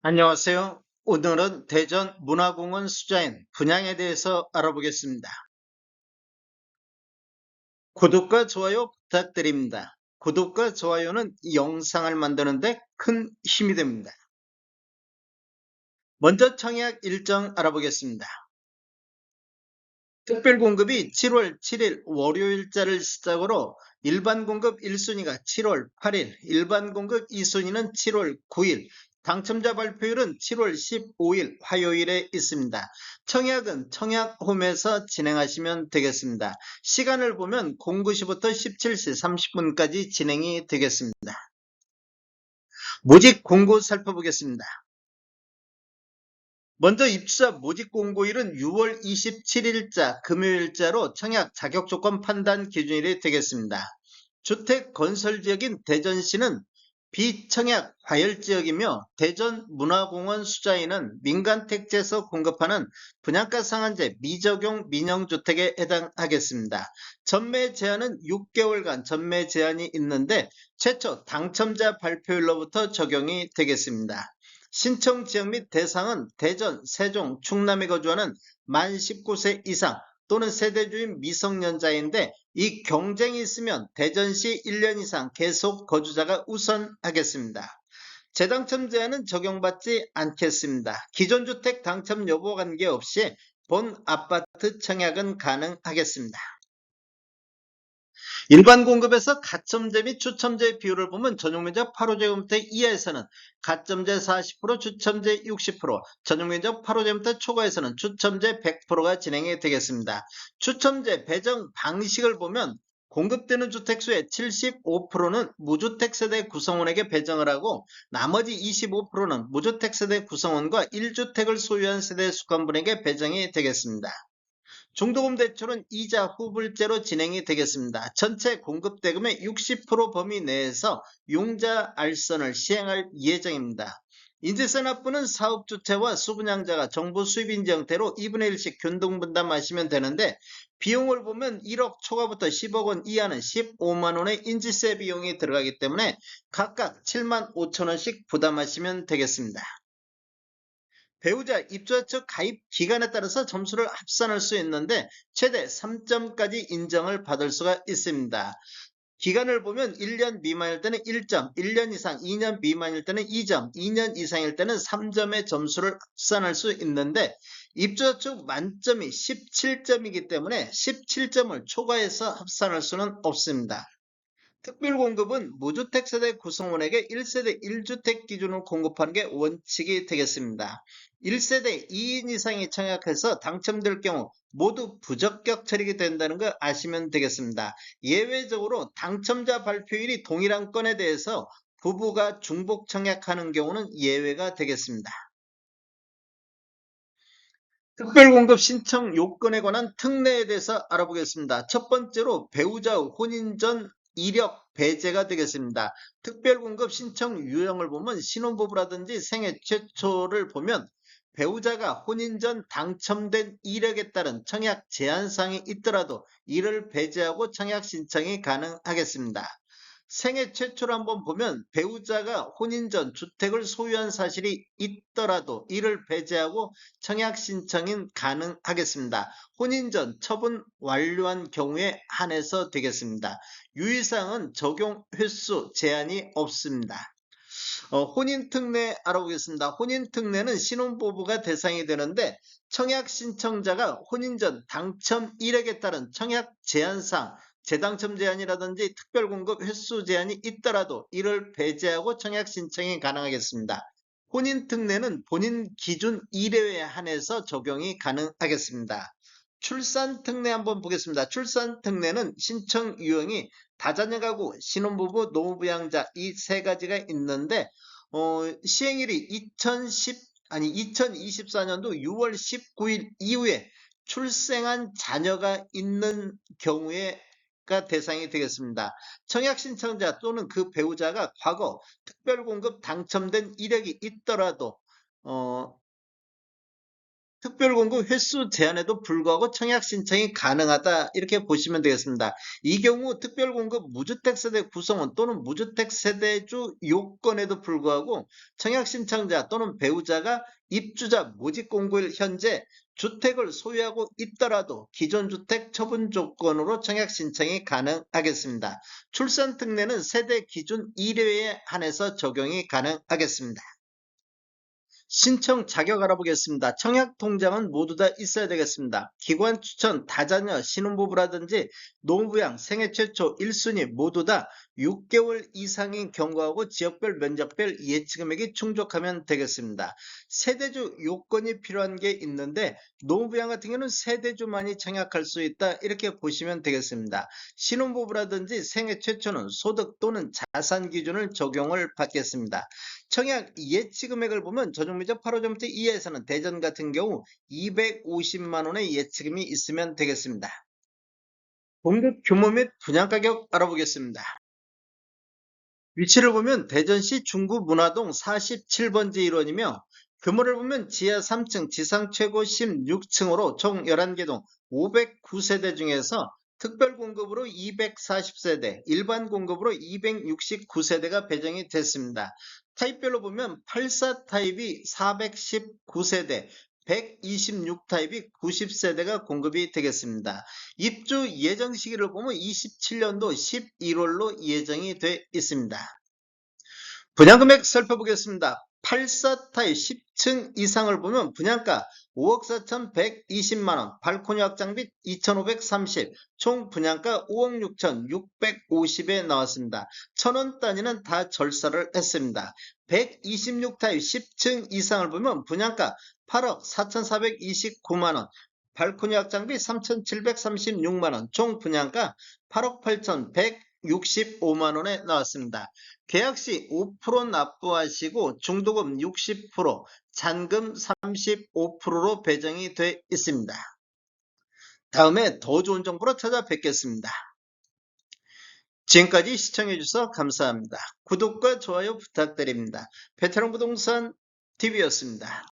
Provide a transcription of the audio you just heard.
안녕하세요. 오늘은 대전 문화공원 수자인 분양에 대해서 알아보겠습니다. 구독과 좋아요 부탁드립니다. 구독과 좋아요는 이 영상을 만드는데 큰 힘이 됩니다. 먼저 청약 일정 알아보겠습니다. 특별공급이 7월 7일 월요일자를 시작으로 일반 공급 1순위가 7월 8일, 일반 공급 2순위는 7월 9일, 당첨자 발표율은 7월 15일 화요일에 있습니다. 청약은 청약홈에서 진행하시면 되겠습니다. 시간을 보면 09시부터 17시 30분까지 진행이 되겠습니다. 모집 공고 살펴보겠습니다. 먼저 입주자 모집 공고일은 6월 27일자 금요일자로 청약 자격 조건 판단 기준일이 되겠습니다. 주택 건설 지역인 대전시는 비청약 과열 지역이며 대전 문화공원 수자인은 민간택지에서 공급하는 분양가 상한제 미적용 민영주택에 해당하겠습니다. 전매 제한은 6개월간 전매 제한이 있는데 최초 당첨자 발표일로부터 적용이 되겠습니다. 신청 지역 및 대상은 대전, 세종, 충남에 거주하는 만 19세 이상 또는 세대주인 미성년자인데 이 경쟁이 있으면 대전시 1년 이상 계속 거주자가 우선하겠습니다. 재당첨 제한은 적용받지 않겠습니다. 기존 주택 당첨 여부와 관계없이 본 아파트 청약은 가능하겠습니다. 일반 공급에서 가점제 및 추첨제 비율을 보면 전용면적 8호제곱미터 이하에서는 가점제 40%, 추첨제 60%, 전용면적 8호제곱미터 초과에서는 추첨제 100%가 진행이 되겠습니다. 추첨제 배정 방식을 보면 공급되는 주택수의 75%는 무주택 세대 구성원에게 배정을 하고 나머지 25%는 무주택 세대 구성원과 1주택을 소유한 세대 수감분에게 배정이 되겠습니다. 중도금 대출은 이자 후불제로 진행이 되겠습니다. 전체 공급대금의 60% 범위 내에서 융자 알선을 시행할 예정입니다. 인재세 납부는 사업주체와 수분양자가 정부 수입인지 형태로 2분의 1씩 균등분담하시면 되는데 비용을 보면 1억 초과부터 10억 원 이하는 15만 원의 인지세 비용이 들어가기 때문에 각각 7만 5천 원씩 부담하시면 되겠습니다. 배우자 입주자 측 가입 기간에 따라서 점수를 합산할 수 있는데 최대 3점까지 인정을 받을 수가 있습니다. 기간을 보면 1년 미만일 때는 1점, 1년 이상 2년 미만일 때는 2점, 2년 이상일 때는 3점의 점수를 합산할 수 있는데 입주자 측 만점이 17점이기 때문에 17점을 초과해서 합산할 수는 없습니다. 특별공급은 무주택 세대 구성원에게 1세대 1주택 기준으로 공급하는 게 원칙이 되겠습니다. 1세대 2인 이상이 청약해서 당첨될 경우 모두 부적격 처리가 된다는 거 아시면 되겠습니다. 예외적으로 당첨자 발표일이 동일한 건에 대해서 부부가 중복 청약하는 경우는 예외가 되겠습니다. 특별공급 신청 요건에 관한 특례에 대해서 알아보겠습니다. 첫 번째로 배우자 혼인 전 이력 배제가 되겠습니다. 특별공급 신청 유형을 보면 신혼부부라든지 생애 최초를 보면 배우자가 혼인 전 당첨된 이력에 따른 청약 제한사항이 있더라도 이를 배제하고 청약 신청이 가능하겠습니다. 생애 최초로 한번 보면 배우자가 혼인 전 주택을 소유한 사실이 있더라도 이를 배제하고 청약 신청이 가능하겠습니다. 혼인 전 처분 완료한 경우에 한해서 되겠습니다. 유의사항은 적용 횟수 제한이 없습니다. 혼인특례 알아보겠습니다. 혼인특례는 신혼부부가 대상이 되는데 청약 신청자가 혼인 전 당첨 이력에 따른 청약 제한상 재당첨 제한이라든지 특별공급 횟수 제한이 있더라도 이를 배제하고 청약 신청이 가능하겠습니다. 혼인특례는 본인 기준 이래에 한해서 적용이 가능하겠습니다. 출산특례 한번 보겠습니다. 출산특례는 신청 유형이 다자녀 가구, 신혼부부, 노부양자 이 세 가지가 있는데 시행일이 2024년도 6월 19일 이후에 출생한 자녀가 있는 경우에가 대상이 되겠습니다. 청약 신청자 또는 그 배우자가 과거 특별공급 당첨된 이력이 있더라도 특별공급 횟수 제한에도 불구하고 청약 신청이 가능하다 이렇게 보시면 되겠습니다. 이 경우 특별공급 무주택 세대 구성원 또는 무주택 세대주 요건에도 불구하고 청약 신청자 또는 배우자가 입주자 모집 공고일 현재 주택을 소유하고 있더라도 기존 주택 처분 조건으로 청약 신청이 가능하겠습니다. 출산 특례는 세대 기준 1회에 한해서 적용이 가능하겠습니다. 신청 자격 알아보겠습니다. 청약 통장은 모두 다 있어야 되겠습니다. 기관 추천, 다자녀, 신혼부부라든지 노부양, 생애 최초 1순위 모두 다 6개월 이상인 경우하고 지역별 면적별 예치금액이 충족하면 되겠습니다. 세대주 요건이 필요한 게 있는데 노부양 같은 경우는 세대주만이 청약할 수 있다 이렇게 보시면 되겠습니다. 신혼부부라든지 생애 최초는 소득 또는 자산 기준을 적용을 받겠습니다. 청약 예치금액을 보면 전용면적 8호점부터 이하에서는 대전 같은 경우 250만원의 예치금이 있으면 되겠습니다. 공급 규모 및 분양가격 알아보겠습니다. 위치를 보면 대전시 중구 문화동 47번지 1원이며 규모를 보면 지하 3층, 지상 최고 16층으로 총 11개 동 509세대 중에서 특별 공급으로 240세대, 일반 공급으로 269세대가 배정이 됐습니다. 타입별로 보면 84 타입이 419세대, 126 타입이 90세대가 공급이 되겠습니다. 입주 예정 시기를 보면 27년도 11월로 예정이 돼 있습니다. 분양금액 살펴보겠습니다. 84 타입 10층 이상을 보면 분양가 5억 4,120만원, 발코니 확장비 2,530, 총 분양가 5억 6,650에 나왔습니다. 1,000원 단위는 다 절사를 했습니다. 126 타입 10층 이상을 보면 분양가 8억 4,429만원, 발코니 확장비 3,736만원, 총 분양가 8억 8,165만원에 나왔습니다. 계약시 5% 납부하시고 중도금 60%, 잔금 35%로 배정이 돼 있습니다. 다음에 더 좋은 정보로 찾아뵙겠습니다. 지금까지 시청해주셔서 감사합니다. 구독과 좋아요 부탁드립니다. 베테랑 부동산 TV였습니다.